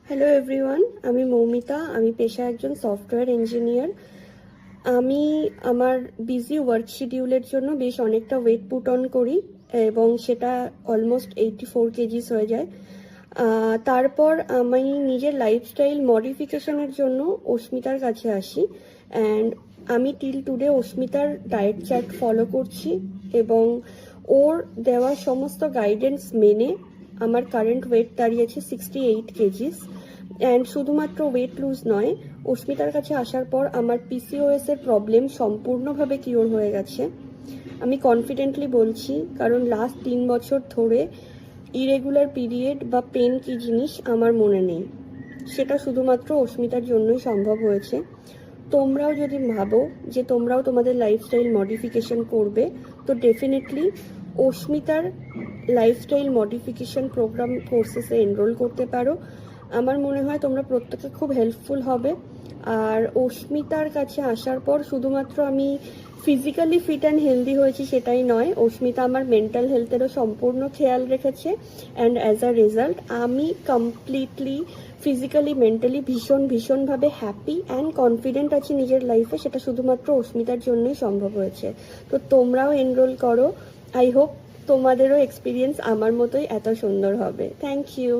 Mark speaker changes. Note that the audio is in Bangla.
Speaker 1: হ্যালো এভরিওয়ান, আমি মৌমিতা। আমি পেশায় একজন সফটওয়্যার ইঞ্জিনিয়ার। আমি আমার বিজি ওয়ার্ক শিডিউলের জন্য বেশ অনেকটা ওয়েট পুট অন করি এবং সেটা অলমোস্ট 84 কেজিস হয়ে যায়। তারপর আমি নিজের লাইফস্টাইল মডিফিকেশনের জন্য অস্মিতার কাছে আসি অ্যান্ড আমি টিল টুডে অস্মিতার ডায়েট চার্ট ফলো করছি এবং ওর দেওয়া সমস্ত গাইডেন্স মেনে আমার কারেন্ট ওয়েট দাঁড়িয়েছে 68 কেজিস। অ্যান্ড শুধুমাত্র ওয়েট লুজ নয়, অস্মিতার কাছে আসার পর আমার পিসিওএস এর প্রবলেম সম্পূর্ণভাবে কিওর হয়ে গেছে। আমি কনফিডেন্টলি বলছি, কারণ লাস্ট 3 বছর ধরে ইরেগুলার পিরিয়ড বা পেন কী জিনিস আমার মনে নেই। সেটা শুধুমাত্র অস্মিতার জন্যই সম্ভব হয়েছে। তোমরাও যদি ভাবো যে তোমরাও তোমাদের লাইফস্টাইল মডিফিকেশন করবে, তো ডেফিনেটলি অস্মিতার লাইফস্টাইল মডিফিকেশন প্রোগ্রাম কোর্সেসে এনরোল করতে পারো। আমার মনে হয় তোমরা প্রত্যেকে খুব হেল্পফুল হবে। আর অস্মিতার কাছে আসার পর শুধুমাত্র আমি ফিজিক্যালি ফিট অ্যান্ড হেলদি হয়েছি সেটাই নয়, অস্মিতা আমার মেন্টাল হেলথেরও সম্পূর্ণ খেয়াল রেখেছে। অ্যান্ড অ্যাজ আ রেজাল্ট আমি কমপ্লিটলি ফিজিক্যালি মেন্টালি ভীষণভাবে হ্যাপি অ্যান্ড কনফিডেন্ট আছি নিজের লাইফে। সেটা শুধুমাত্র অস্মিতার জন্যই সম্ভব হয়েছে। তো তোমরাও এনরোল করো। আই হোপ তোমাদেরও এক্সপিরিয়েন্স আমার মতোই এত সুন্দর হবে। Thank you.